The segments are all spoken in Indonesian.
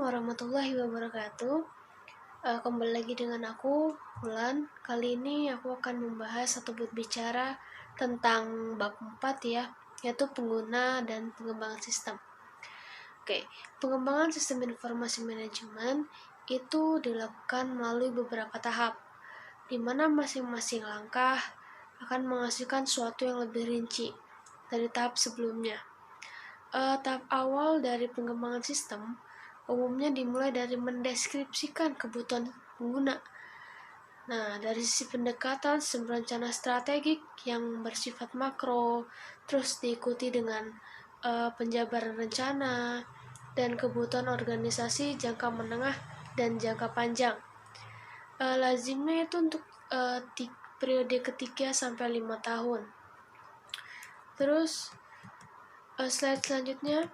warahmatullahi wabarakatuh. Kembali lagi dengan aku, Wulan. Kali ini aku akan membahas atau berbicara tentang bab 4 ya, yaitu pengguna dan pengembangan sistem. Oke, pengembangan sistem informasi manajemen itu dilakukan melalui beberapa tahap, di mana masing-masing langkah akan menghasilkan sesuatu yang lebih rinci dari tahap sebelumnya. Tahap awal dari pengembangan sistem umumnya dimulai dari mendeskripsikan kebutuhan pengguna. Nah, dari sisi pendekatan sistem rencana strategik yang bersifat makro, terus diikuti dengan penjabaran rencana dan kebutuhan organisasi jangka menengah dan jangka panjang. Lazimnya itu untuk periode ketiga sampai 5 tahun. Terus slide selanjutnya.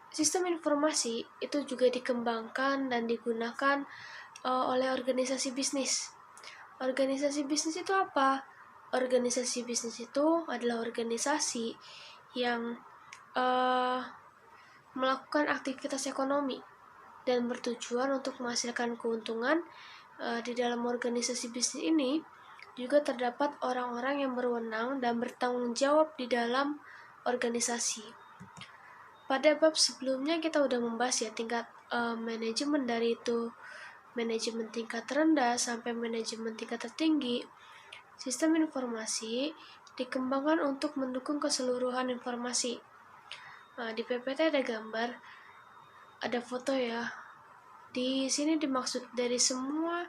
Sistem informasi itu juga dikembangkan dan digunakan oleh organisasi bisnis. Organisasi bisnis itu apa? Organisasi bisnis itu adalah organisasi yang melakukan aktivitas ekonomi dan bertujuan untuk menghasilkan keuntungan. Di dalam organisasi bisnis ini juga terdapat orang-orang yang berwenang dan bertanggung jawab di dalam organisasi. Pada bab sebelumnya kita udah membahas ya tingkat manajemen, dari itu manajemen tingkat rendah sampai manajemen tingkat tertinggi. Sistem informasi dikembangkan untuk mendukung keseluruhan informasi. Di PPT ada gambar, ada foto ya. Di sini dimaksud dari semua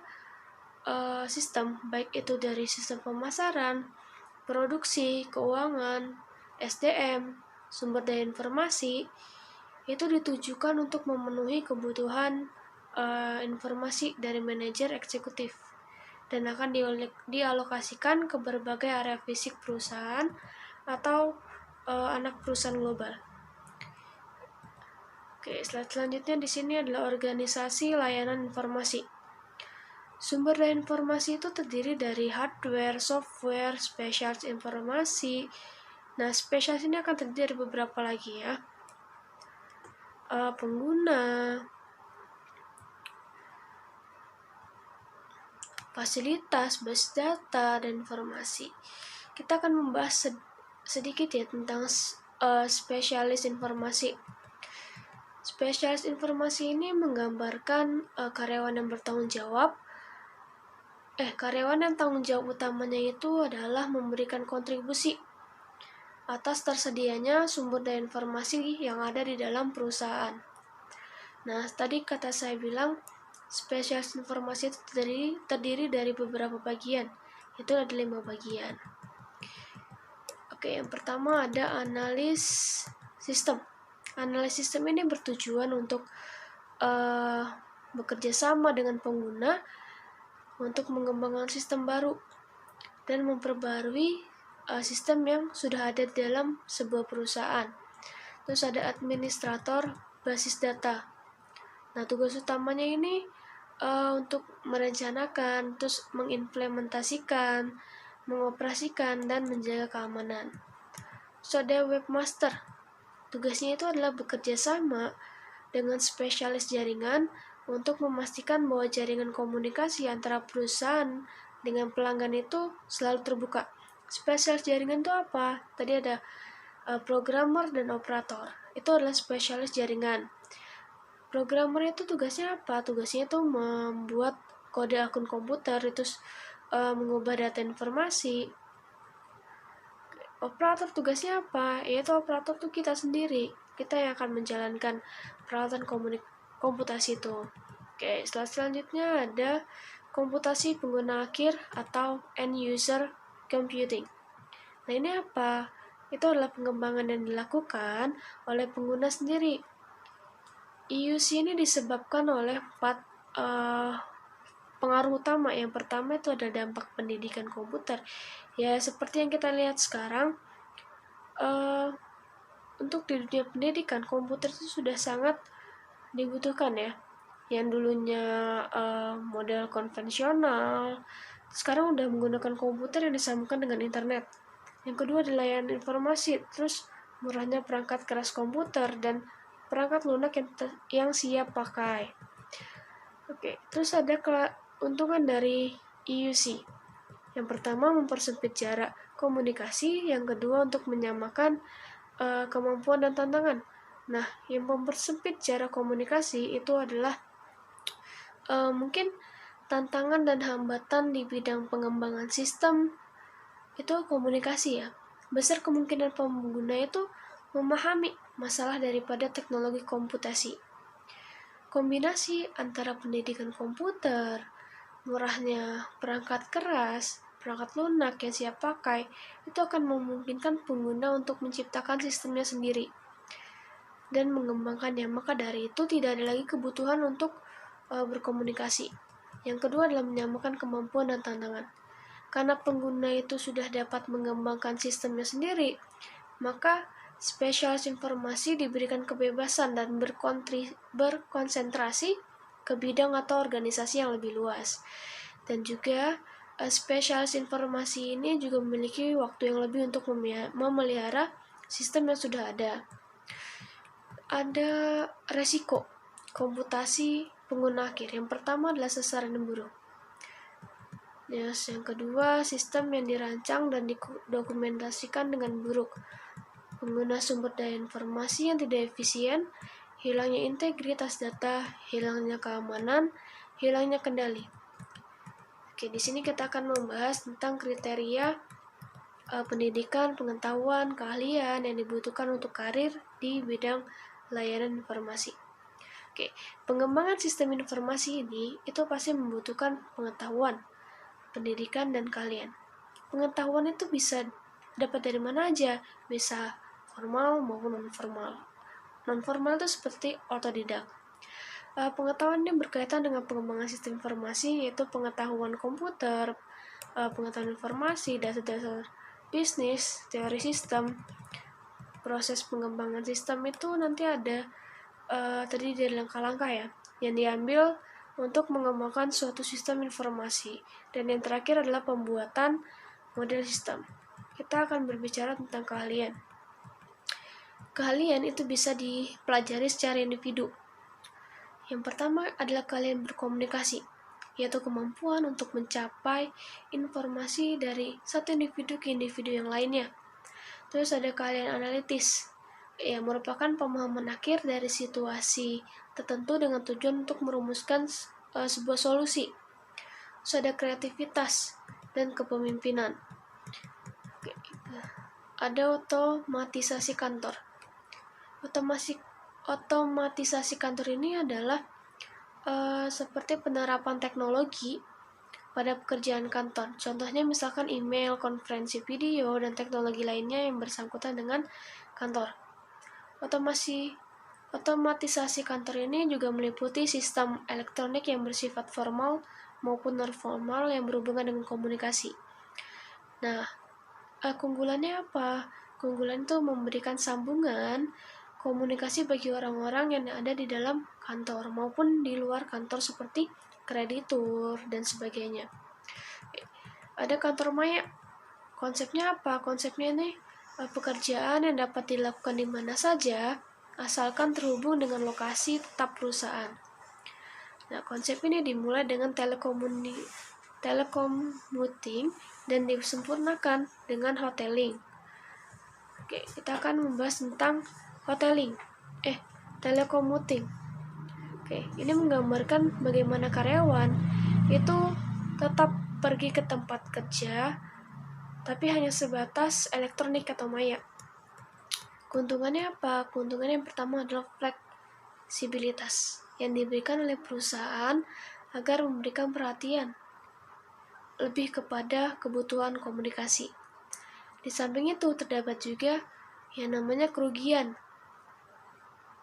sistem, baik itu dari sistem pemasaran, produksi, keuangan, SDM, sumber daya informasi, itu ditujukan untuk memenuhi kebutuhan informasi dari manajer eksekutif dan akan dialokasikan ke berbagai area fisik perusahaan atau anak perusahaan global. Oke, slide selanjutnya di sini adalah organisasi layanan informasi. Sumber daya informasi itu terdiri dari hardware, software, spesialis informasi. Nah, spesialis ini akan terdiri dari beberapa lagi ya. Pengguna, fasilitas, basis data, dan informasi. Kita akan membahas sedikit ya tentang spesialis informasi. Spesialis informasi ini menggambarkan karyawan yang bertanggung jawab. Karyawan yang tanggung jawab utamanya itu adalah memberikan kontribusi atas tersedianya sumber daya informasi yang ada di dalam perusahaan. Nah, tadi kata saya bilang spesialis informasi itu terdiri dari beberapa bagian. Itu ada 5 bagian. Oke, yang pertama ada analis sistem. Analis sistem ini bertujuan untuk bekerja sama dengan pengguna untuk mengembangkan sistem baru dan memperbarui sistem yang sudah ada di dalam sebuah perusahaan. Terus ada administrator basis data. Nah, tugas utamanya ini untuk merencanakan, terus mengimplementasikan, mengoperasikan, dan menjaga keamanan. Terus ada webmaster. Tugasnya itu adalah bekerja sama dengan spesialis jaringan untuk memastikan bahwa jaringan komunikasi antara perusahaan dengan pelanggan itu selalu terbuka. Spesialis jaringan itu apa? Tadi ada programmer dan operator. Itu adalah spesialis jaringan. Programmer itu tugasnya apa? Tugasnya itu membuat kode akun komputer, itu mengubah data informasi. Operator tugasnya apa? Yaitu operator itu kita sendiri. Kita yang akan menjalankan peralatan komputasi itu. Oke, selanjutnya ada komputasi pengguna akhir atau end user computing. Nah, ini apa? Itu adalah pengembangan yang dilakukan oleh pengguna sendiri. EUC ini disebabkan oleh 4 pengaruh utama. Yang pertama itu ada dampak pendidikan komputer. Ya, seperti yang kita lihat sekarang, untuk di dunia pendidikan, komputer itu sudah sangat dibutuhkan ya. Yang dulunya model konvensional, sekarang udah menggunakan komputer yang disambungkan dengan internet. Yang kedua adalah layanan informasi. Terus murahnya perangkat keras komputer, dan perangkat lunak yang siap pakai. Oke, terus ada keuntungan dari EUC. Yang pertama, mempersempit jarak komunikasi. Yang kedua, untuk menyamakan kemampuan dan tantangan. Nah, yang mempersempit jarak komunikasi itu adalah mungkin tantangan dan hambatan di bidang pengembangan sistem itu komunikasi ya. Besar kemungkinan pengguna itu memahami masalah daripada teknologi komputasi. Kombinasi antara pendidikan komputer, murahnya perangkat keras, perangkat lunak yang siap pakai, itu akan memungkinkan pengguna untuk menciptakan sistemnya sendiri dan mengembangkannya. Maka dari itu tidak ada lagi kebutuhan untuk berkomunikasi. Yang kedua adalah menyamakan kemampuan dan tantangan. Karena pengguna itu sudah dapat mengembangkan sistemnya sendiri, maka spesialis informasi diberikan kebebasan dan berkonsentrasi ke bidang atau organisasi yang lebih luas. Dan juga spesialis informasi ini juga memiliki waktu yang lebih untuk memelihara sistem yang sudah ada. Ada resiko komputasi pengguna akhir. Yang pertama adalah sasaran yang buruk. Yang kedua, sistem yang dirancang dan didokumentasikan dengan buruk. Pengguna sumber daya informasi yang tidak efisien, hilangnya integritas data, hilangnya keamanan, hilangnya kendali. Oke, di sini kita akan membahas tentang kriteria pendidikan, pengetahuan, keahlian yang dibutuhkan untuk karir di bidang layanan informasi. Oke, pengembangan sistem informasi ini itu pasti membutuhkan pengetahuan, pendidikan, dan keahlian. Pengetahuan itu bisa dapat dari mana aja, bisa formal maupun non-formal. Non-formal itu seperti otodidak. Pengetahuan ini berkaitan dengan pengembangan sistem informasi, yaitu pengetahuan komputer, pengetahuan informasi, dasar-dasar bisnis, teori sistem. Proses pengembangan sistem itu nanti ada terdiri dari langkah-langkah ya, yang diambil untuk mengembangkan suatu sistem informasi. Dan yang terakhir adalah pembuatan model sistem. Kita akan berbicara tentang keahlian. Keahlian itu bisa dipelajari secara individu. Yang pertama adalah keahlian berkomunikasi, yaitu kemampuan untuk mencapai informasi dari satu individu ke individu yang lainnya. Terus ada keahlian analitis, yang merupakan pemahaman akhir dari situasi tertentu dengan tujuan untuk merumuskan sebuah solusi. Terus ada kreativitas dan kepemimpinan. Ada otomatisasi kantor. Otomatisasi kantor ini adalah seperti penerapan teknologi pada pekerjaan kantor. Contohnya misalkan email, konferensi video, dan teknologi lainnya yang bersangkutan dengan kantor. Otomatisasi kantor ini juga meliputi sistem elektronik yang bersifat formal maupun non-formal yang berhubungan dengan komunikasi. Nah, keunggulannya apa? Keunggulan itu memberikan sambungan komunikasi bagi orang-orang yang ada di dalam kantor maupun di luar kantor seperti kreditur dan sebagainya. Ada kantor maya. Konsepnya apa? Konsepnya ini pekerjaan yang dapat dilakukan di mana saja asalkan terhubung dengan lokasi tetap perusahaan. Nah, konsep ini dimulai dengan telekomuting dan disempurnakan dengan hoteling. Oke, kita akan membahas tentang telekomuting. Oke, ini menggambarkan bagaimana karyawan itu tetap pergi ke tempat kerja, tapi hanya sebatas elektronik atau maya. Keuntungannya apa? Keuntungannya yang pertama adalah fleksibilitas yang diberikan oleh perusahaan agar memberikan perhatian lebih kepada kebutuhan komunikasi. Di samping itu terdapat juga yang namanya kerugian.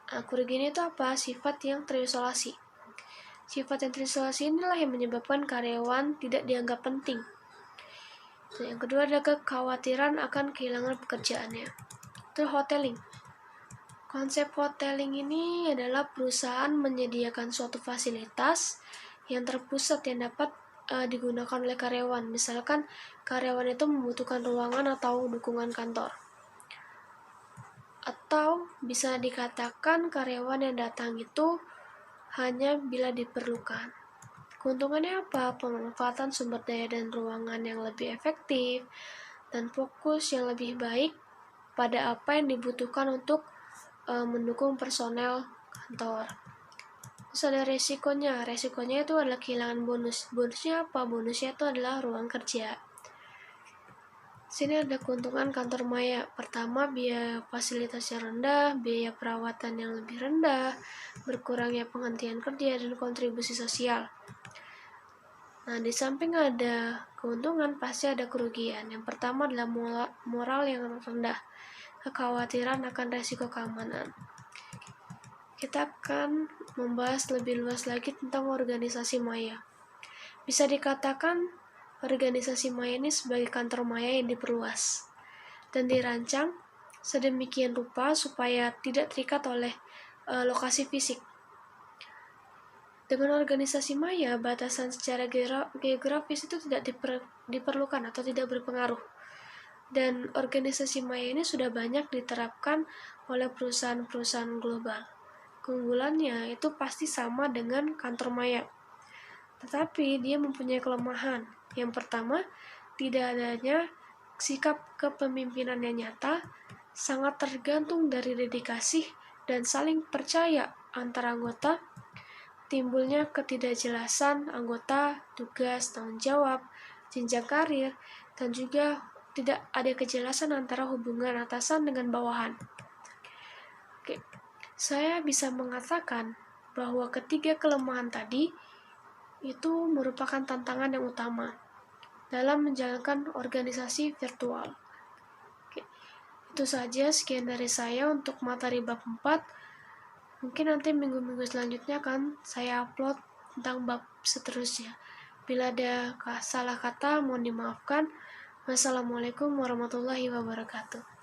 Kerugian itu apa? Sifat yang terisolasi. Sifat yang terisolasi inilah yang menyebabkan karyawan tidak dianggap penting. Yang kedua adalah kekhawatiran akan kehilangan pekerjaannya. Itu hoteling. Konsep hoteling ini adalah perusahaan menyediakan suatu fasilitas yang terpusat yang dapat digunakan oleh karyawan. Misalkan karyawan itu membutuhkan ruangan atau dukungan kantor. atau bisa dikatakan karyawan yang datang itu hanya bila diperlukan. Keuntungannya apa? Pemanfaatan sumber daya dan ruangan yang lebih efektif, dan fokus yang lebih baik pada apa yang dibutuhkan untuk mendukung personel kantor. Terus ada resikonya itu adalah kehilangan bonus. Bonusnya apa? Bonusnya itu adalah ruang kerja. Sini ada keuntungan kantor maya. Pertama, biaya fasilitasnya rendah, biaya perawatan yang lebih rendah, berkurangnya penghentian kerja, dan kontribusi sosial. Nah, di samping ada keuntungan, pasti ada kerugian. Yang pertama adalah moral yang rendah, kekhawatiran akan resiko keamanan. Kita akan membahas lebih luas lagi tentang organisasi maya. Bisa dikatakan organisasi maya ini sebagai kantor maya yang diperluas dan dirancang sedemikian rupa supaya tidak terikat oleh lokasi fisik. Dengan organisasi maya, batasan secara geografis itu tidak diperlukan atau tidak berpengaruh. Dan organisasi maya ini sudah banyak diterapkan oleh perusahaan-perusahaan global. Keunggulannya itu pasti sama dengan kantor maya. Tetapi dia mempunyai kelemahan. Yang pertama, tidak adanya sikap kepemimpinan yang nyata, sangat tergantung dari dedikasi dan saling percaya antara anggota, timbulnya ketidakjelasan anggota, tugas, tanggung jawab, jenjang karir, dan juga tidak ada kejelasan antara hubungan atasan dengan bawahan. Oke, saya bisa mengatakan bahwa ketiga kelemahan tadi itu merupakan tantangan yang utama dalam menjalankan organisasi virtual. Oke, itu saja sekian dari saya untuk materi bab 4. Mungkin nanti minggu-minggu selanjutnya akan saya upload tentang bab seterusnya. Bila ada salah kata, mohon dimaafkan. Wassalamualaikum warahmatullahi wabarakatuh.